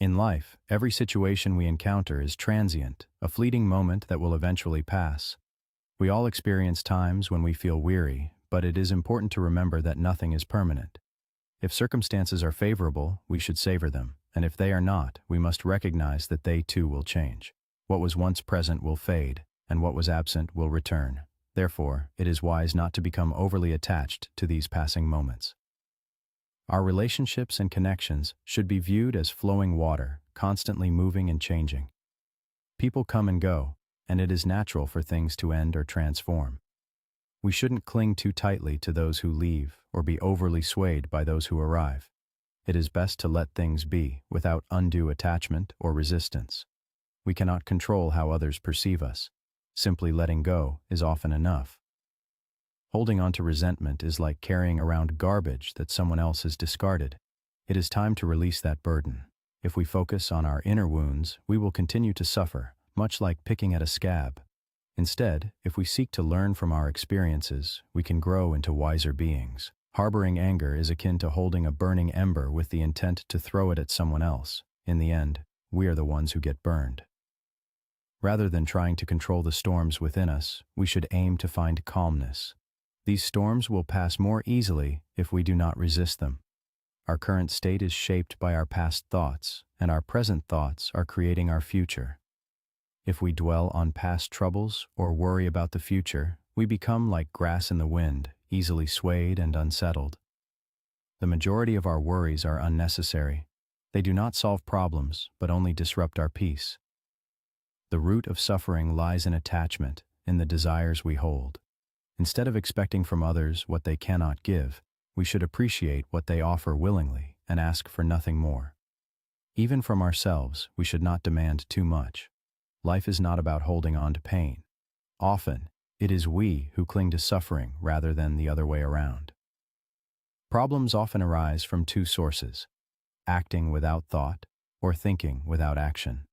In life, every situation we encounter is transient, a fleeting moment that will eventually pass. We all experience times when we feel weary, but it is important to remember that nothing is permanent. If circumstances are favorable, we should savor them, and if they are not, we must recognize that they too will change. What was once present will fade, and what was absent will return. Therefore, it is wise not to become overly attached to these passing moments. Our relationships and connections should be viewed as flowing water, constantly moving and changing. People come and go, and it is natural for things to end or transform. We shouldn't cling too tightly to those who leave or be overly swayed by those who arrive. It is best to let things be without undue attachment or resistance. We cannot control how others perceive us. Simply letting go is often enough. Holding on to resentment is like carrying around garbage that someone else has discarded. It is time to release that burden. If we focus on our inner wounds, we will continue to suffer, much like picking at a scab. Instead, if we seek to learn from our experiences, we can grow into wiser beings. Harboring anger is akin to holding a burning ember with the intent to throw it at someone else. In the end, we are the ones who get burned. Rather than trying to control the storms within us, we should aim to find calmness. These storms will pass more easily if we do not resist them. Our current state is shaped by our past thoughts, and our present thoughts are creating our future. If we dwell on past troubles or worry about the future, we become like grass in the wind, easily swayed and unsettled. The majority of our worries are unnecessary. They do not solve problems, but only disrupt our peace. The root of suffering lies in attachment, in the desires we hold. Instead of expecting from others what they cannot give, we should appreciate what they offer willingly and ask for nothing more. Even from ourselves, we should not demand too much. Life is not about holding on to pain. Often, it is we who cling to suffering rather than the other way around. Problems often arise from two sources: acting without thought or thinking without action.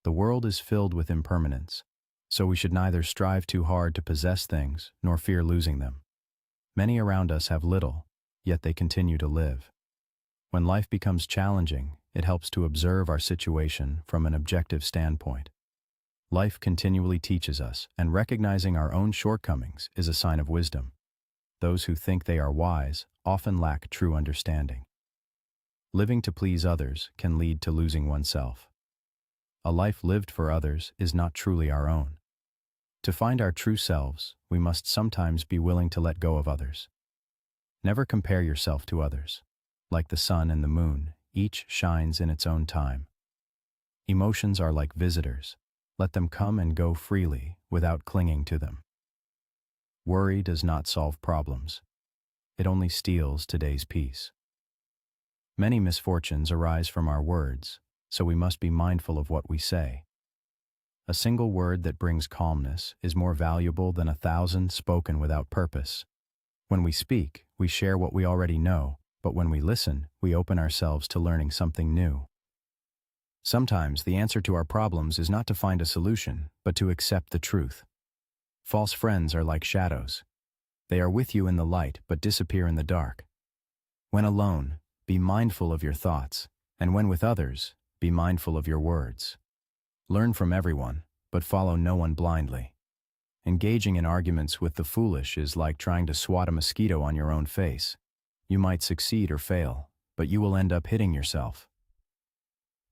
The world is filled with impermanence, so we should neither strive too hard to possess things nor fear losing them. Many around us have little, yet they continue to live. When life becomes challenging, it helps to observe our situation from an objective standpoint. Life continually teaches us, and recognizing our own shortcomings is a sign of wisdom. Those who think they are wise often lack true understanding. Living to please others can lead to losing oneself. A life lived for others is not truly our own. To find our true selves, we must sometimes be willing to let go of others. Never compare yourself to others. Like the sun and the moon, each shines in its own time. Emotions are like visitors. Let them come and go freely without clinging to them. Worry does not solve problems. It only steals today's peace. Many misfortunes arise from our words, so we must be mindful of what we say. A single word that brings calmness is more valuable than 1,000 spoken without purpose. When we speak, we share what we already know, but when we listen, we open ourselves to learning something new. Sometimes the answer to our problems is not to find a solution, but to accept the truth. False friends are like shadows. They are with you in the light, but disappear in the dark. When alone, be mindful of your thoughts, and when with others, be mindful of your words. Learn from everyone, but follow no one blindly. Engaging in arguments with the foolish is like trying to swat a mosquito on your own face. You might succeed or fail, but you will end up hitting yourself.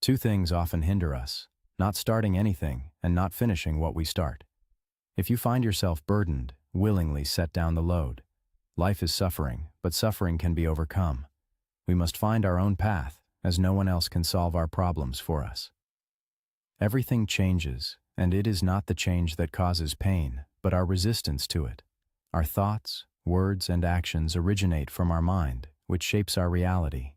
Two things often hinder us: not starting anything and not finishing what we start. If you find yourself burdened, willingly set down the load. Life is suffering, but suffering can be overcome. We must find our own path, as no one else can solve our problems for us. Everything changes, and it is not the change that causes pain, but our resistance to it. Our thoughts, words, and actions originate from our mind, which shapes our reality.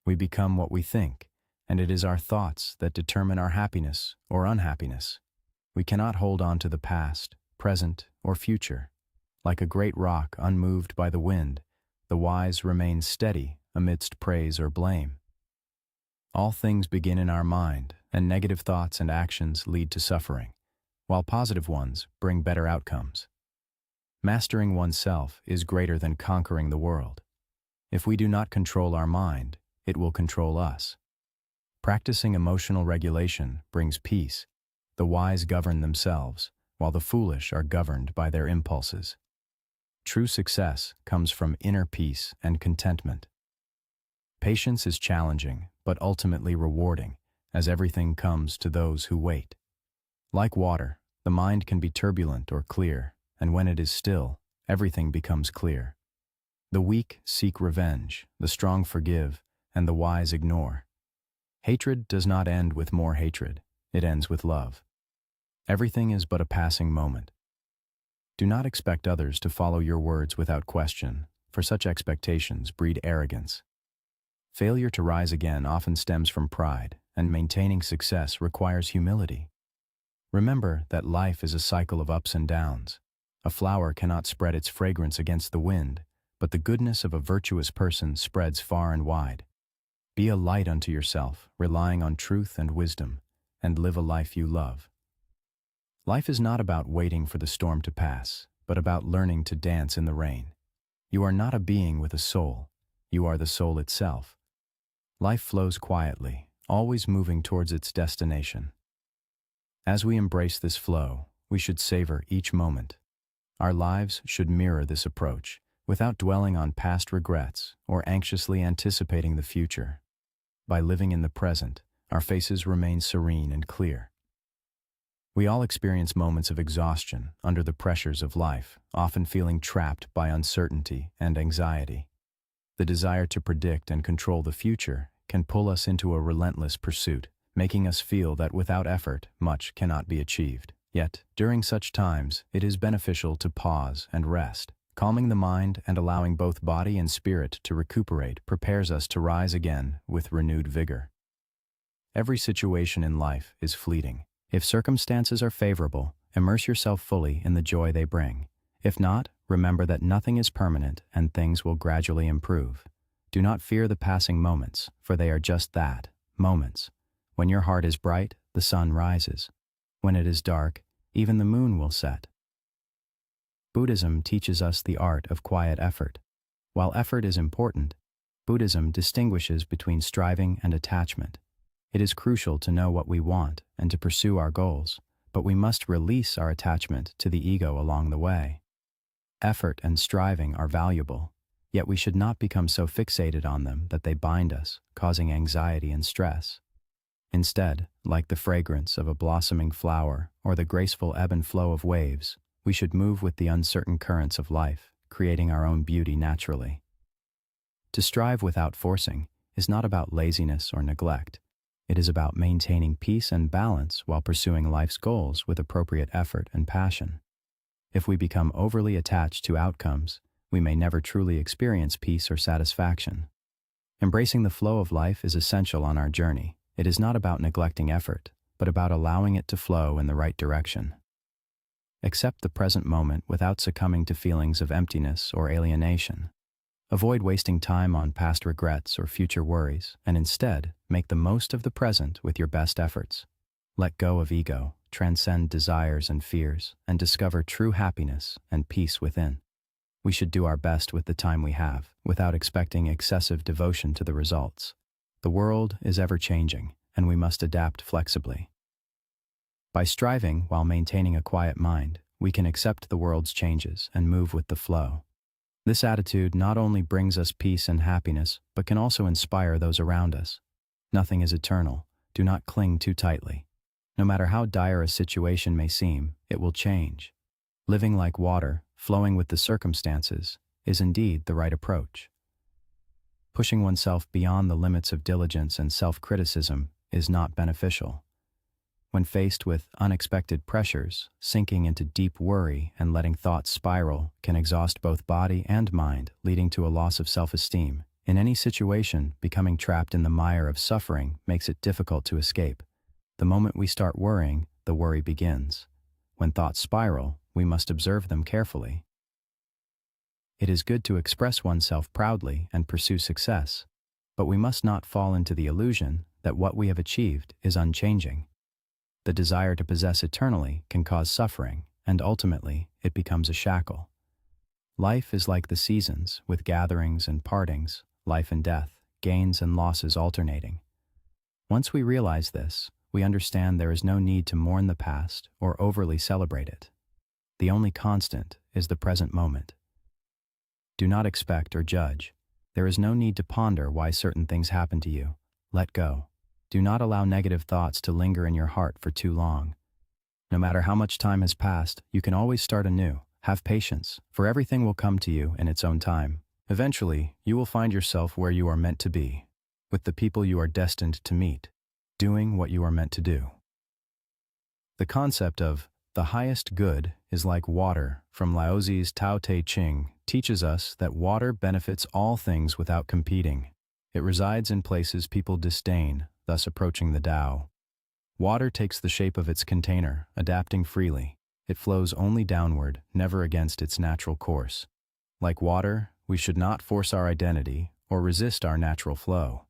We become what we think, and it is our thoughts that determine our happiness or unhappiness. We cannot hold on to the past, present, or future. Like a great rock unmoved by the wind, the wise remain steady amidst praise or blame. All things begin in our mind, and negative thoughts and actions lead to suffering, while positive ones bring better outcomes. Mastering oneself is greater than conquering the world. If we do not control our mind, it will control us. Practicing emotional regulation brings peace. The wise govern themselves, while the foolish are governed by their impulses. True success comes from inner peace and contentment. Patience is challenging, but ultimately rewarding, as everything comes to those who wait. Like water, the mind can be turbulent or clear, and when it is still, everything becomes clear. The weak seek revenge, the strong forgive, and the wise ignore. Hatred does not end with more hatred, it ends with love. Everything is but a passing moment. Do not expect others to follow your words without question, for such expectations breed arrogance. Failure to rise again often stems from pride, and maintaining success requires humility. Remember that life is a cycle of ups and downs. A flower cannot spread its fragrance against the wind, but the goodness of a virtuous person spreads far and wide. Be a light unto yourself, relying on truth and wisdom, and live a life you love. Life is not about waiting for the storm to pass, but about learning to dance in the rain. You are not a being with a soul, you are the soul itself. Life flows quietly, always moving towards its destination. As we embrace this flow, we should savor each moment. Our lives should mirror this approach, without dwelling on past regrets or anxiously anticipating the future. By living in the present, our faces remain serene and clear. We all experience moments of exhaustion under the pressures of life, often feeling trapped by uncertainty and anxiety. The desire to predict and control the future can pull us into a relentless pursuit, making us feel that without effort, much cannot be achieved. Yet, during such times, it is beneficial to pause and rest. Calming the mind and allowing both body and spirit to recuperate prepares us to rise again with renewed vigor. Every situation in life is fleeting. If circumstances are favorable, immerse yourself fully in the joy they bring. If not, remember that nothing is permanent and things will gradually improve. Do not fear the passing moments, for they are just that, moments. When your heart is bright, the sun rises. When it is dark, even the moon will set. Buddhism teaches us the art of quiet effort. While effort is important, Buddhism distinguishes between striving and attachment. It is crucial to know what we want and to pursue our goals, but we must release our attachment to the ego along the way. Effort and striving are valuable, yet we should not become so fixated on them that they bind us, causing anxiety and stress. Instead, like the fragrance of a blossoming flower or the graceful ebb and flow of waves, we should move with the uncertain currents of life, creating our own beauty naturally. To strive without forcing is not about laziness or neglect. It is about maintaining peace and balance while pursuing life's goals with appropriate effort and passion. If we become overly attached to outcomes, we may never truly experience peace or satisfaction. Embracing the flow of life is essential on our journey. It is not about neglecting effort, but about allowing it to flow in the right direction. Accept the present moment without succumbing to feelings of emptiness or alienation. Avoid wasting time on past regrets or future worries, and instead, make the most of the present with your best efforts. Let go of ego, transcend desires and fears, and discover true happiness and peace within. We should do our best with the time we have, without expecting excessive devotion to the results. The world is ever-changing, and we must adapt flexibly. By striving while maintaining a quiet mind, we can accept the world's changes and move with the flow. This attitude not only brings us peace and happiness, but can also inspire those around us. Nothing is eternal. Do not cling too tightly. No matter how dire a situation may seem, it will change. Living like water, flowing with the circumstances, is indeed the right approach. Pushing oneself beyond the limits of diligence and self-criticism is not beneficial. When faced with unexpected pressures, sinking into deep worry and letting thoughts spiral can exhaust both body and mind, leading to a loss of self-esteem. In any situation, becoming trapped in the mire of suffering makes it difficult to escape. The moment we start worrying, the worry begins. When thoughts spiral, we must observe them carefully. It is good to express oneself proudly and pursue success, but we must not fall into the illusion that what we have achieved is unchanging. The desire to possess eternally can cause suffering, and ultimately, it becomes a shackle. Life is like the seasons, with gatherings and partings, life and death, gains and losses alternating. Once we realize this, we understand there is no need to mourn the past or overly celebrate it. The only constant is the present moment. Do not expect or judge. There is no need to ponder why certain things happen to you. Let go. Do not allow negative thoughts to linger in your heart for too long. No matter how much time has passed, you can always start anew. Have patience, for everything will come to you in its own time. Eventually, you will find yourself where you are meant to be, with the people you are destined to meet, doing what you are meant to do. The concept of the highest good is like water from Laozi's Tao Te Ching teaches us that water benefits all things without competing. It resides in places people disdain, thus approaching the Tao. Water takes the shape of its container, adapting freely. It flows only downward, never against its natural course. Like water, we should not force our identity or resist our natural flow.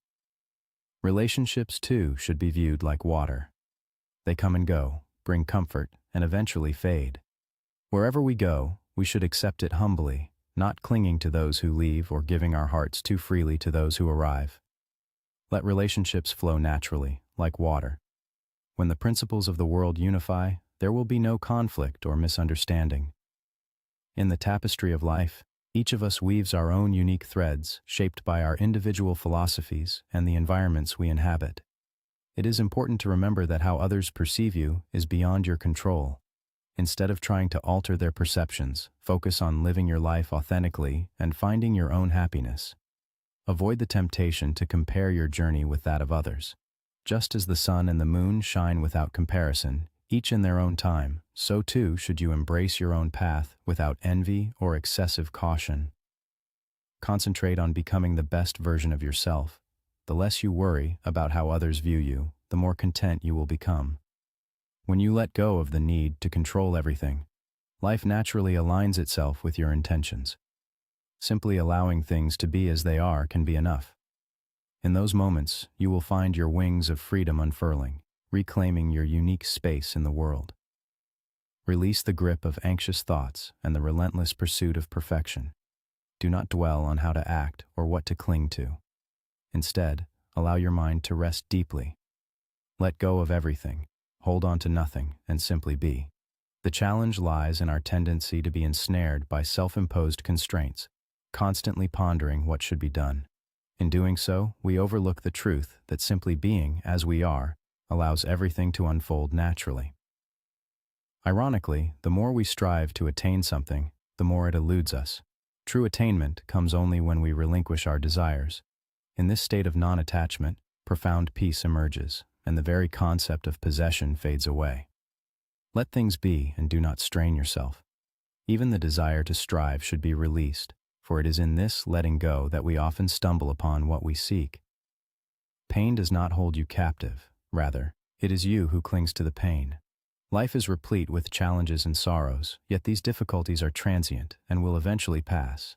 Relationships, too, should be viewed like water. They come and go, bring comfort, and eventually fade. Wherever we go, we should accept it humbly, not clinging to those who leave or giving our hearts too freely to those who arrive. Let relationships flow naturally, like water. When the principles of the world unify, there will be no conflict or misunderstanding. In the tapestry of life, each of us weaves our own unique threads, shaped by our individual philosophies and the environments we inhabit. It is important to remember that how others perceive you is beyond your control. Instead of trying to alter their perceptions, focus on living your life authentically and finding your own happiness. Avoid the temptation to compare your journey with that of others. Just as the sun and the moon shine without comparison, each in their own time, so too should you embrace your own path without envy or excessive caution. Concentrate on becoming the best version of yourself. The less you worry about how others view you, the more content you will become. When you let go of the need to control everything, life naturally aligns itself with your intentions. Simply allowing things to be as they are can be enough. In those moments, you will find your wings of freedom unfurling, reclaiming your unique space in the world. Release the grip of anxious thoughts and the relentless pursuit of perfection. Do not dwell on how to act or what to cling to. Instead, allow your mind to rest deeply. Let go of everything, hold on to nothing, and simply be. The challenge lies in our tendency to be ensnared by self-imposed constraints, constantly pondering what should be done. In doing so, we overlook the truth that simply being as we are allows everything to unfold naturally. Ironically, the more we strive to attain something, the more it eludes us. True attainment comes only when we relinquish our desires. In this state of non-attachment, profound peace emerges, and the very concept of possession fades away. Let things be and do not strain yourself. Even the desire to strive should be released, for it is in this letting go that we often stumble upon what we seek. Pain does not hold you captive. Rather, it is you who clings to the pain. Life is replete with challenges and sorrows, yet these difficulties are transient and will eventually pass.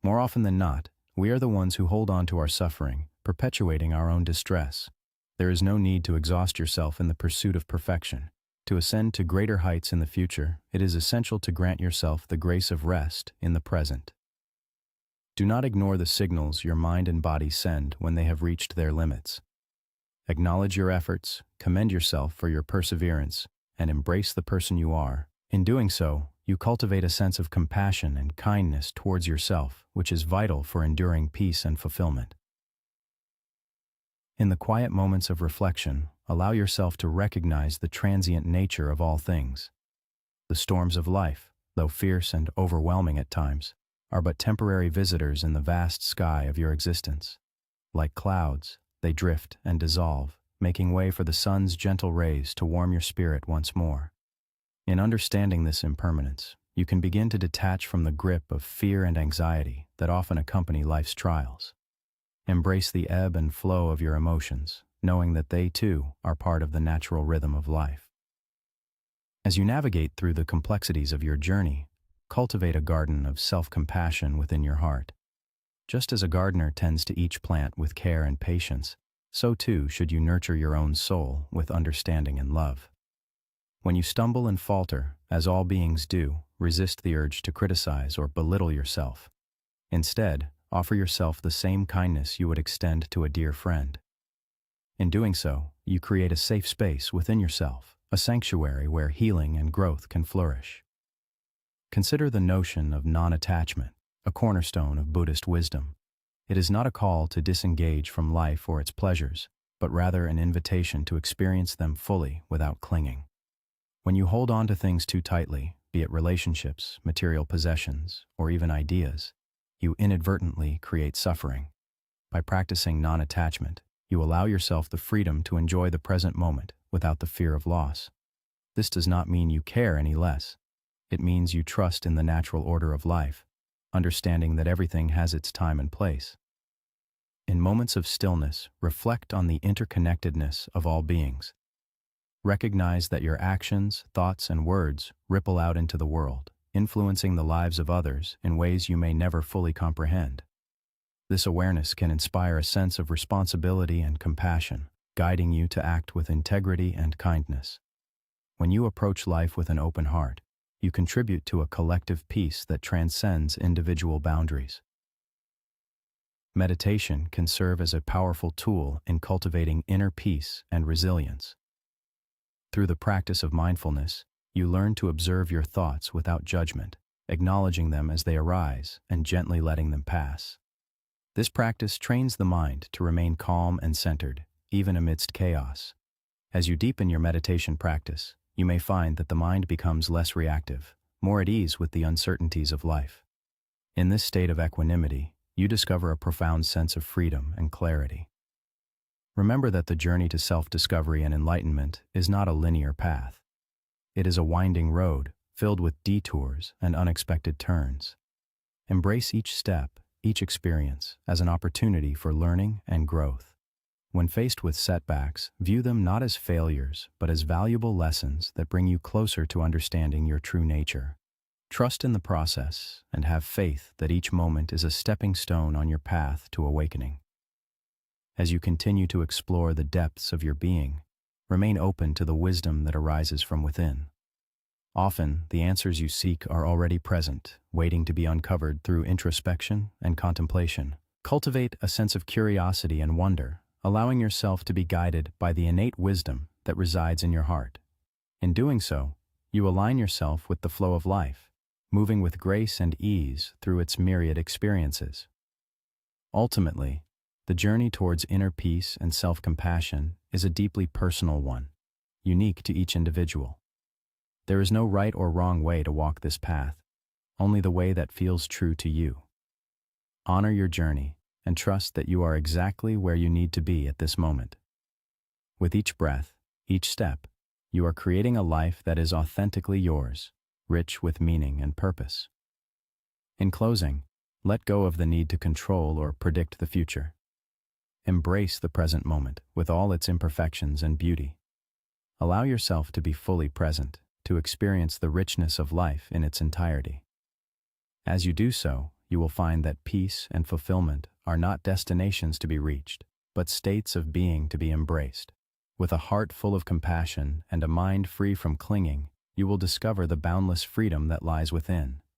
More often than not, we are the ones who hold on to our suffering, perpetuating our own distress. There is no need to exhaust yourself in the pursuit of perfection. To ascend to greater heights in the future, it is essential to grant yourself the grace of rest in the present. Do not ignore the signals your mind and body send when they have reached their limits. Acknowledge your efforts, commend yourself for your perseverance, and embrace the person you are. In doing so, you cultivate a sense of compassion and kindness towards yourself, which is vital for enduring peace and fulfillment. In the quiet moments of reflection, allow yourself to recognize the transient nature of all things. The storms of life, though fierce and overwhelming at times, are but temporary visitors in the vast sky of your existence. Like clouds, they drift and dissolve, making way for the sun's gentle rays to warm your spirit once more. In understanding this impermanence, you can begin to detach from the grip of fear and anxiety that often accompany life's trials. Embrace the ebb and flow of your emotions, knowing that they, too, are part of the natural rhythm of life. As you navigate through the complexities of your journey, cultivate a garden of self-compassion within your heart. Just as a gardener tends to each plant with care and patience, so too should you nurture your own soul with understanding and love. When you stumble and falter, as all beings do, resist the urge to criticize or belittle yourself. Instead, offer yourself the same kindness you would extend to a dear friend. In doing so, you create a safe space within yourself, a sanctuary where healing and growth can flourish. Consider the notion of non-attachment, a cornerstone of Buddhist wisdom. It is not a call to disengage from life or its pleasures, but rather an invitation to experience them fully without clinging. When you hold on to things too tightly, be it relationships, material possessions, or even ideas, you inadvertently create suffering. By practicing non-attachment, you allow yourself the freedom to enjoy the present moment without the fear of loss. This does not mean you care any less. It means you trust in the natural order of life, understanding that everything has its time and place. In moments of stillness, reflect on the interconnectedness of all beings. Recognize that your actions, thoughts, and words ripple out into the world, influencing the lives of others in ways you may never fully comprehend. This awareness can inspire a sense of responsibility and compassion, guiding you to act with integrity and kindness. When you approach life with an open heart, you contribute to a collective peace that transcends individual boundaries. Meditation can serve as a powerful tool in cultivating inner peace and resilience. Through the practice of mindfulness, you learn to observe your thoughts without judgment, acknowledging them as they arise and gently letting them pass. This practice trains the mind to remain calm and centered, even amidst chaos. As you deepen your meditation practice, you may find that the mind becomes less reactive, more at ease with the uncertainties of life. In this state of equanimity, you discover a profound sense of freedom and clarity. Remember that the journey to self-discovery and enlightenment is not a linear path. It is a winding road, filled with detours and unexpected turns. Embrace each step, each experience, as an opportunity for learning and growth. When faced with setbacks, view them not as failures, but as valuable lessons that bring you closer to understanding your true nature. Trust in the process and have faith that each moment is a stepping stone on your path to awakening. As you continue to explore the depths of your being, remain open to the wisdom that arises from within. Often, the answers you seek are already present, waiting to be uncovered through introspection and contemplation. Cultivate a sense of curiosity and wonder, allowing yourself to be guided by the innate wisdom that resides in your heart. In doing so, you align yourself with the flow of life, moving with grace and ease through its myriad experiences. Ultimately, the journey towards inner peace and self-compassion is a deeply personal one, unique to each individual. There is no right or wrong way to walk this path, only the way that feels true to you. Honor your journey and trust that you are exactly where you need to be at this moment. With each breath, each step, you are creating a life that is authentically yours, rich with meaning and purpose. In closing, let go of the need to control or predict the future. Embrace the present moment with all its imperfections and beauty. Allow yourself to be fully present, to experience the richness of life in its entirety. As you do so, you will find that peace and fulfillment are not destinations to be reached, but states of being to be embraced. With a heart full of compassion and a mind free from clinging, you will discover the boundless freedom that lies within.